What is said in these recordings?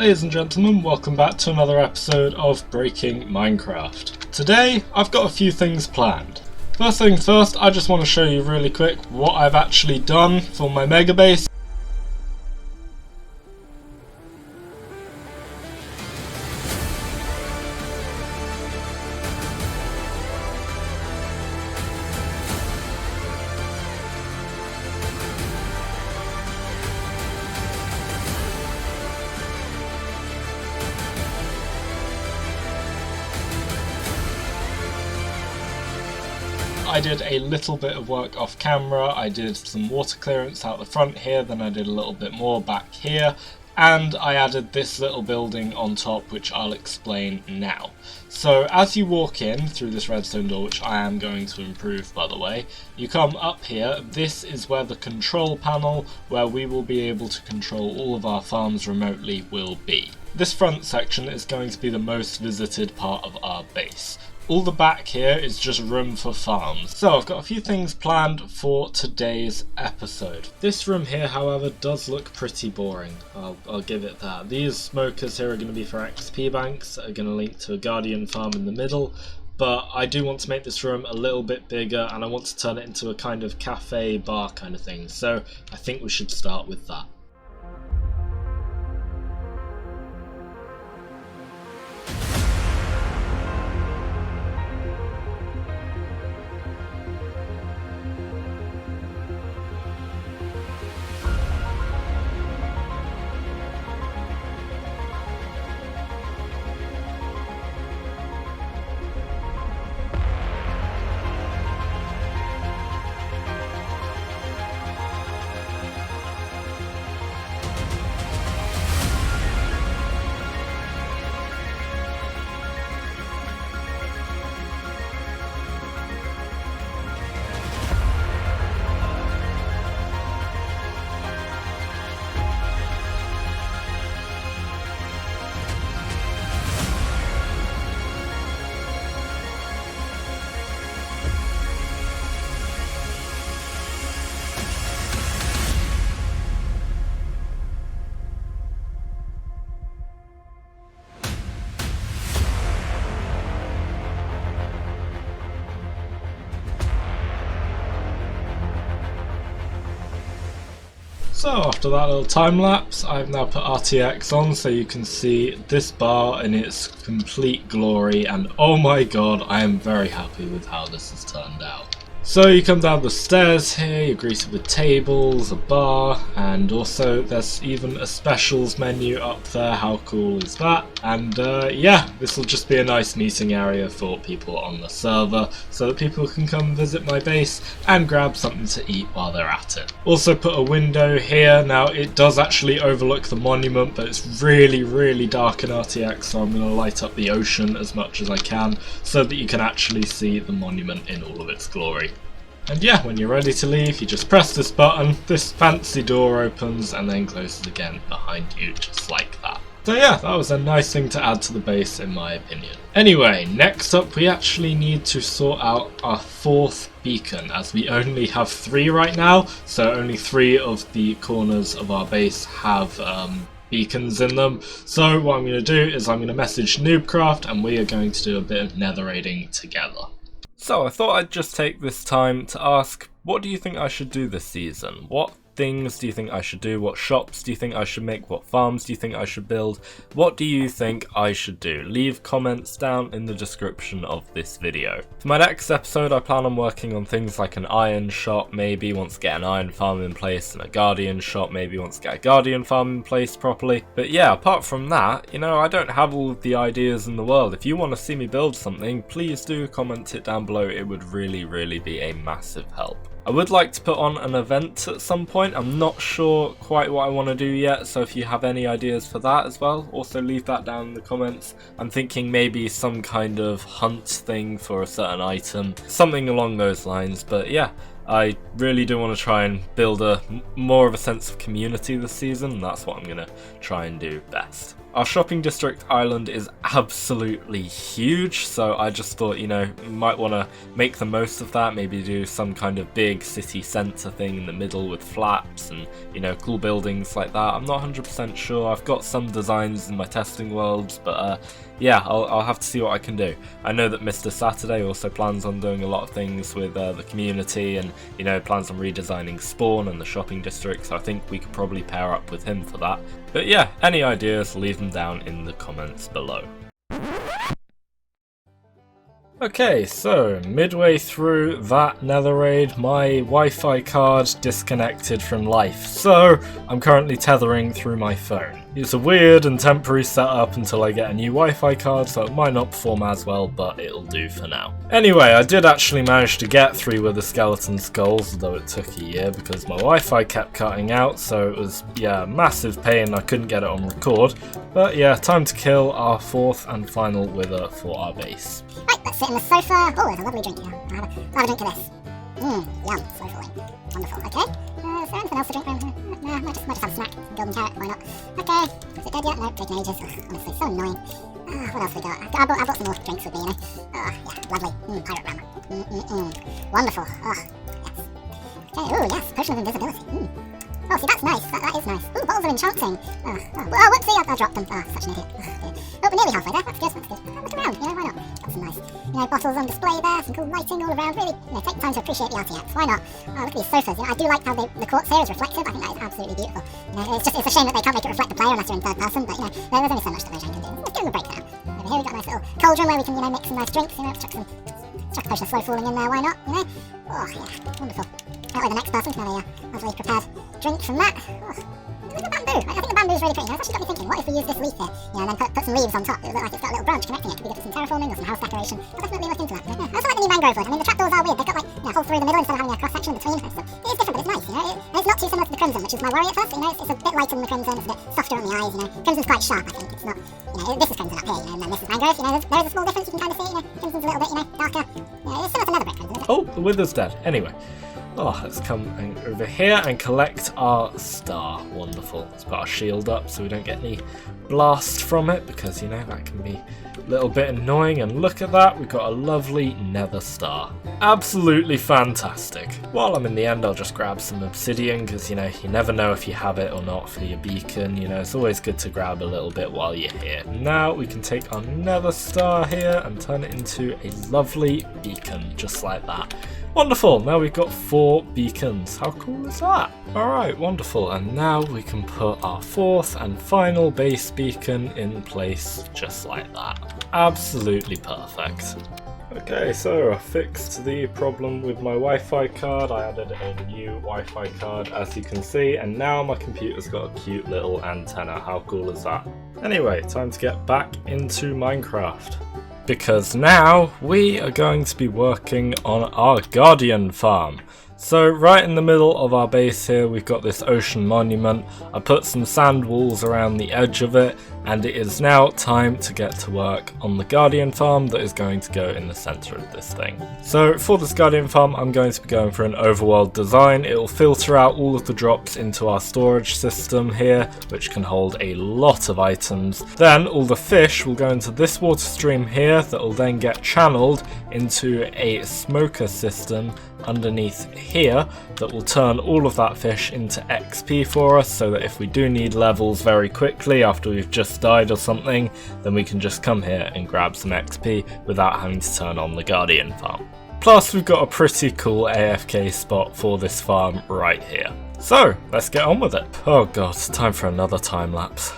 Ladies and gentlemen, welcome back to another episode of Breaking Minecraft. Today, I've got a few things planned. First things first, I just want to show you really quick what I've actually done for my mega base. I did a little bit of work off camera. I did some water clearance out the front here, then I did a little bit more back here, and I added this little building on top, which I'll explain now. So as you walk in through this redstone door, which I am going to improve by the way, you come up here. This is where the control panel, where we will be able to control all of our farms remotely, will be. This front section is going to be the most visited part of our base. All the back here is just room for farms. So I've got a few things planned for today's episode. This room here, however, does look pretty boring. I'll give it that. These smokers here are going to be for XP banks, are going to link to a guardian farm in the middle. But I do want to make this room a little bit bigger, and I want to turn it into a kind of cafe bar kind of thing. So I think we should start with that. So after that little time lapse, I've now put RTX on so you can see this bar in its complete glory, and oh my god, I am very happy with how this has turned out. So you come down the stairs here, you're greeted with tables, a bar, and also there's even a specials menu up there. How cool is that? And yeah, this will just be a nice meeting area for people on the server so that people can come visit my base and grab something to eat while they're at it. Also put a window here. Now it does actually overlook the monument, but it's really dark in RTX, so I'm going to light up the ocean as much as I can so that you can actually see the monument in all of its glory. And yeah, when you're ready to leave, you just press this button, this fancy door opens and then closes again behind you, just like that. So yeah, that was a nice thing to add to the base in my opinion. Anyway, next up we actually need to sort out our fourth beacon, as we only have 3 right now, so only 3 of the corners of our base have beacons in them. So what I'm going to do is I'm going to message Noobcraft and we are going to do a bit of netherating together. So I thought I'd just take this time to ask, what do you think I should do this season? What things do you think I should do? What shops do you think I should make? What farms do you think I should build? What do you think I should do? Leave comments down in the description of this video. For my next episode, I plan on working on things like an iron shop, maybe once to get an iron farm in place, and a guardian shop, maybe once to get a guardian farm in place properly. But yeah, apart from that, you know, I don't have all of the ideas in the world. If you want to see me build something, please do comment it down below. It would really be a massive help. I would like to put on an event at some point. I'm not sure quite what I want to do yet, so if you have any ideas for that as well, also leave that down in the comments. I'm thinking maybe some kind of hunt thing for a certain item, something along those lines. But yeah, I really do want to try and build more of a sense of community this season, and that's what I'm going to try and do best. Our shopping district island is absolutely huge, so I just thought, you know, you might want to make the most of that, maybe do some kind of big city centre thing in the middle with flaps and, you know, cool buildings like that. I'm not 100% sure. I've got some designs in my testing worlds, but yeah, I'll have to see what I can do. I know that Mr. Saturday also plans on doing a lot of things with the community and, you know, plans on redesigning Spawn and the shopping district, so I think we could probably pair up with him for that. But yeah, any ideas, leave them down in the comments below. Okay, so midway through that nether raid, my Wi-Fi card disconnected from life, so I'm currently tethering through my phone. It's a weird and temporary setup until I get a new Wi-Fi card, so it might not perform as well, but it'll do for now. Anyway, I did actually manage to get 3 Wither Skeleton Skulls, although it took a year because my Wi-Fi kept cutting out, so it was, yeah, massive pain. I couldn't get it on record. But yeah, time to kill our 4th and final Wither for our base. Right, let's sit on the sofa. Oh, there's a lovely drink here. I'll have a drink of this. Yum, so filling. Wonderful. Okay. Is there anything else to drink around here? No, might just have a snack. Some golden carrot, why not? Okay. Is it dead yet? No, taking ages. Ugh, honestly, so annoying. What else we got? I brought some more drinks with me, you know. Oh, yeah, lovely. Pirate rum. Wonderful. Oh, yes. Okay, ooh, yes, potion of invisibility. Oh, see, that's nice. That is nice. Ooh, bottles of enchanting. Oh, whoopsie, I dropped them. Oh, such an idiot. Oh, we're nearly halfway there. That's good, that's good. Look around, you know, why not? Got some nice, you know, bottles on display there, some cool lighting all around. Really, you know, take time to appreciate the RTX. Why not? Oh, look at these sofas. You know, I do like how the quartz here is reflective. I think that is absolutely beautiful. You know, it's a shame that they can't make it reflect the player unless you're in third person, but, you know, there's only so much that Mojang can do. Let's give them a break now. Over here we've got a nice little cauldron where we can, you know, mix some nice drinks, you know, chuck a potion of slow falling in there, why not, you know? Oh, yeah, wonderful. That way the next person can have a lovely prepared drink from that. Oh, look at the bamboo. I think the bamboo is really pretty. It's actually got me thinking, what if we use this leaf here, you know, and then put some leaves on top? It would look like it's got a little branch connecting it. Could be good for some terraforming or some house decoration. I'll definitely look into that. You know? I also like the new mangrove wood. I mean, the trapdoors are weird. They've got like, you know, a hole through the middle instead of having a cross section in between. It is different, but it's nice, you know. And it's not too similar to the crimson, which is my worry at first. You know, it's a bit lighter than the crimson. It's a bit softer on the eyes. You know, crimson's quite sharp. I think it's not. You know, this is crimson up here, you know, and then this is mangrove. You know, there is a small difference. You can kind of see. You know, crimson's a little bit, you know, darker. You know, it's similar to netherbrick crimson. Oh, the wither's dead. Anyway. Oh, let's come over here and collect our star. Wonderful. Let's put our shield up so we don't get any blast from it, because, you know, that can be a little bit annoying. And look at that, we've got a lovely nether star. Absolutely fantastic. While I'm in the end, I'll just grab some obsidian, because, you know, you never know if you have it or not for your beacon. You know, it's always good to grab a little bit while you're here. Now we can take our nether star here and turn it into a lovely beacon, just like that. Wonderful, now we've got 4 beacons. How cool is that? Alright, wonderful, and now we can put our 4th and final base beacon in place just like that. Absolutely perfect. Okay, so I fixed the problem with my Wi-Fi card. I added a new Wi-Fi card, as you can see, and now my computer's got a cute little antenna. How cool is that? Anyway, time to get back into Minecraft. Because now we are going to be working on our Guardian farm. So right in the middle of our base here we've got this ocean monument. I put some sand walls around the edge of it, and it is now time to get to work on the Guardian farm that is going to go in the centre of this thing. So for this Guardian farm I'm going to be going for an overworld design. It will filter out all of the drops into our storage system here, which can hold a lot of items. Then all the fish will go into this water stream here that will then get channeled into a smoker system underneath here that will turn all of that fish into XP for us, so that if we do need levels very quickly after we've just died or something, then we can just come here and grab some XP without having to turn on the Guardian farm. Plus we've got a pretty cool AFK spot for this farm right here. So let's get on with it. Oh god, time for another time lapse.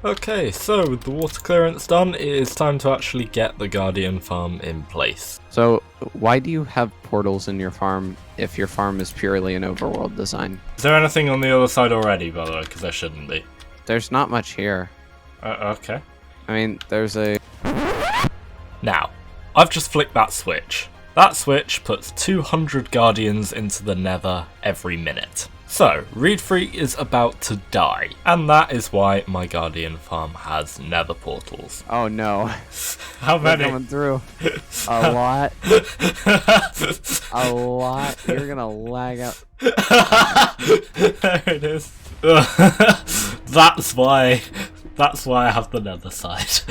Okay, so with the water clearance done, it is time to actually get the Guardian farm in place. So, why do you have portals in your farm if your farm is purely an overworld design? Is there anything on the other side already, by the way? Because there shouldn't be. There's not much here. Okay. I mean, there's a... Now, I've just flicked that switch. That switch puts 200 Guardians into the Nether every minute. So, Reed Freak is about to die, and that is why my Guardian farm has Nether portals. Oh no. How They're many? coming through. A lot. A lot. You're gonna lag out. There it is. That's why I have the Nether side.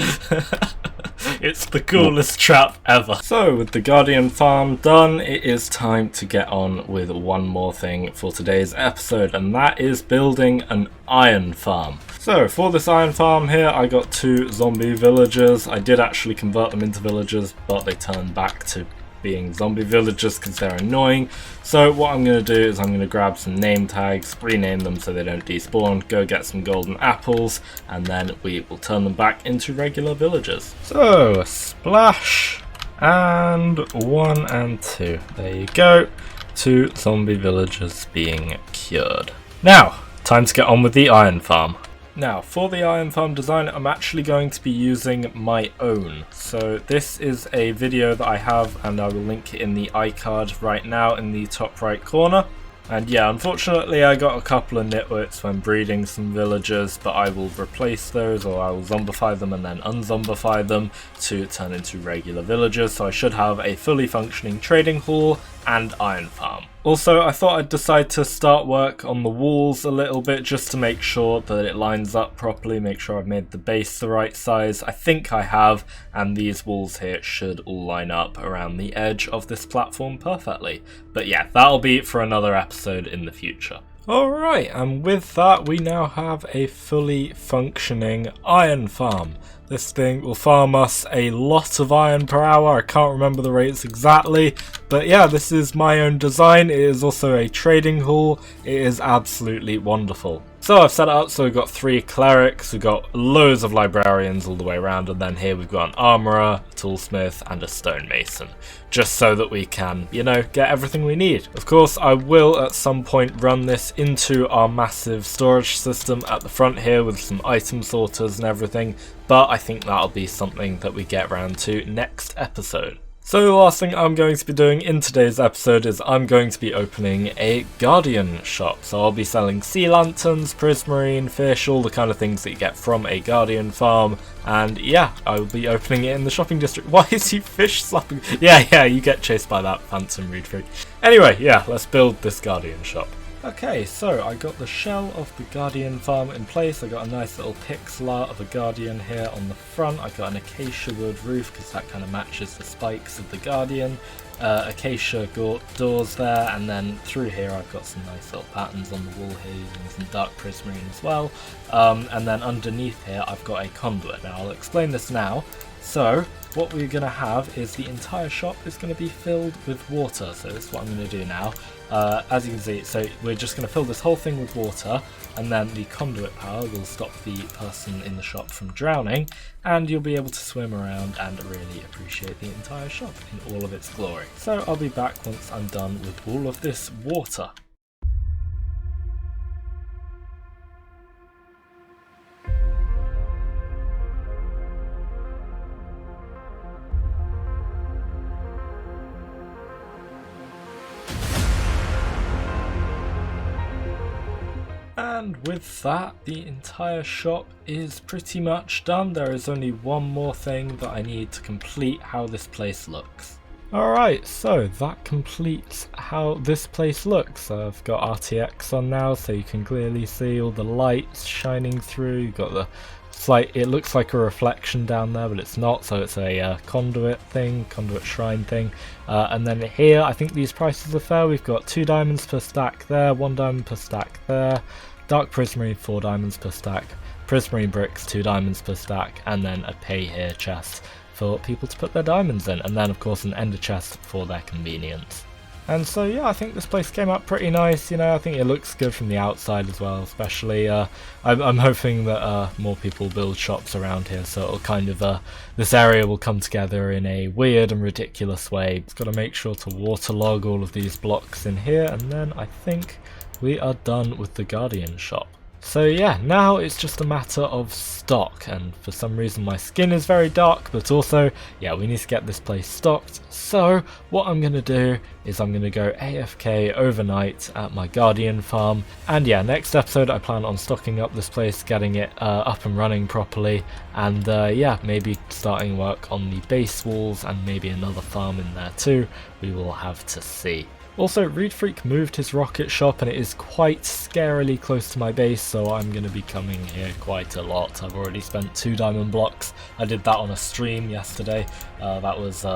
It's the coolest trap ever. So, with the Guardian farm done, it is time to get on with one more thing for today's episode, and that is building an iron farm. So, for this iron farm here, I got 2 zombie villagers. I did actually convert them into villagers, but they turned back to being zombie villagers because they're annoying. So what I'm going to do is I'm going to grab some name tags, rename them so they don't despawn, go get some golden apples, and then we will turn them back into regular villagers. So splash, and 1 and 2. There you go. 2 zombie villagers being cured. Now, time to get on with the iron farm. Now, for the iron farm design, I'm actually going to be using my own. So this is a video that I have, and I will link it in the iCard right now in the top right corner. And yeah, unfortunately I got a couple of nitwits when breeding some villagers, but I will replace those, or I will zombify them and then unzombify them to turn into regular villagers. So I should have a fully functioning trading hall and iron farm. Also, I thought I'd decide to start work on the walls a little bit just to make sure that it lines up properly, make sure I've made the base the right size. I think I have, and these walls here should all line up around the edge of this platform perfectly. But yeah, that'll be for another episode in the future. Alright, and with that we now have a fully functioning iron farm. This thing will farm us a lot of iron per hour. I can't remember the rates exactly, but yeah, this is my own design. It is also a trading hall. It is absolutely wonderful. So I've set it up so we've got 3 clerics, we've got loads of librarians all the way around, and then here we've got an armourer, a toolsmith and a stonemason, just so that we can, you know, get everything we need. Of course, I will at some point run this into our massive storage system at the front here with some item sorters and everything, but I think that'll be something that we get around to next episode. So the last thing I'm going to be doing in today's episode is I'm going to be opening a Guardian shop. So I'll be selling sea lanterns, prismarine, fish, all the kind of things that you get from a Guardian farm. And yeah, I will be opening it in the shopping district. Why is he fish slapping? Yeah, you get chased by that phantom Reed Freak. Anyway, yeah, let's build this Guardian shop. Okay, so I got the shell of the Guardian farm in place. I got a nice little pixel art of a Guardian here on the front. I got an acacia wood roof because that kind of matches the spikes of the Guardian. Acacia doors there, and then through here I've got some nice little patterns on the wall here using some dark prismarine as well. And then underneath here I've got a conduit. Now I'll explain this now. So what we're going to have is the entire shop is going to be filled with water. So this is what I'm going to do now. As you can see, so we're just going to fill this whole thing with water, and then the conduit power will stop the person in the shop from drowning, and you'll be able to swim around and really appreciate the entire shop in all of its glory. So I'll be back once I'm done with all of this water. And with that, the entire shop is pretty much done. There is only one more thing that I need to complete how this place looks. Alright, so that completes how this place looks. I've got RTX on now so you can clearly see all the lights shining through. You've got the slight, it looks like a reflection down there, but it's not, so it's a conduit shrine thing. And then here, I think these prices are fair. We've got 2 diamonds per stack there, 1 diamond per stack there, dark prismarine 4 diamonds per stack, prismarine bricks 2 diamonds per stack, and then a pay here chest for people to put their diamonds in, and then of course an ender chest for their convenience. And so yeah, I think this place came out pretty nice, you know. I think it looks good from the outside as well, especially I'm hoping that more people build shops around here, so it'll kind of this area will come together in a weird and ridiculous way. It's got to make sure to waterlog all of these blocks in here, and then I think we are done with the Guardian shop. So yeah, now it's just a matter of stock, and for some reason my skin is very dark, but also, yeah, we need to get this place stocked. So what I'm going to do is I'm going to go AFK overnight at my Guardian farm, and yeah, next episode I plan on stocking up this place, getting it up and running properly, and yeah, maybe starting work on the base walls and maybe another farm in there too. We will have to see. Also, Reed Freak moved his rocket shop and it is quite scarily close to my base, so I'm going to be coming here quite a lot. I've already spent 2 diamond blocks. I did that on a stream yesterday. That was,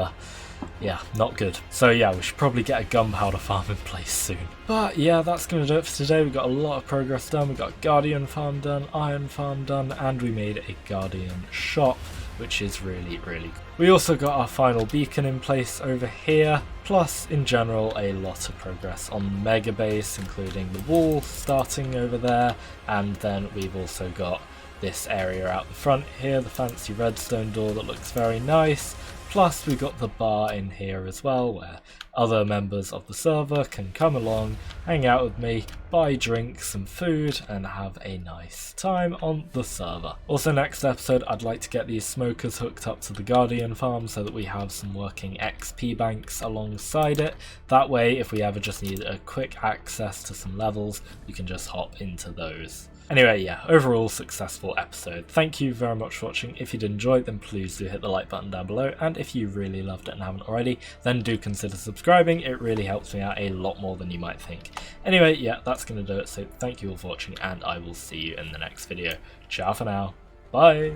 yeah, not good. So yeah, we should probably get a gunpowder farm in place soon. But yeah, that's going to do it for today. We got a lot of progress done. We got Guardian farm done, Iron farm done, and we made a Guardian shop, which is really good. We also got our final beacon in place over here, plus in general a lot of progress on the mega base, including the wall starting over there, and then we've also got this area out the front here, the fancy redstone door that looks very nice. Plus we got the bar in here as well, where other members of the server can come along, hang out with me, buy drinks and food, and have a nice time on the server. Also, next episode I'd like to get these smokers hooked up to the Guardian farm so that we have some working XP banks alongside it. That way, if we ever just need a quick access to some levels, we can just hop into those. Anyway, yeah, overall successful episode. Thank you very much for watching. If you did enjoy, then please do hit the like button down below, and if you really loved it and haven't already, then do consider subscribing. It really helps me out a lot more than you might think. Anyway, yeah, that's going to do it, so thank you all for watching, and I will see you in the next video. Ciao for now. Bye!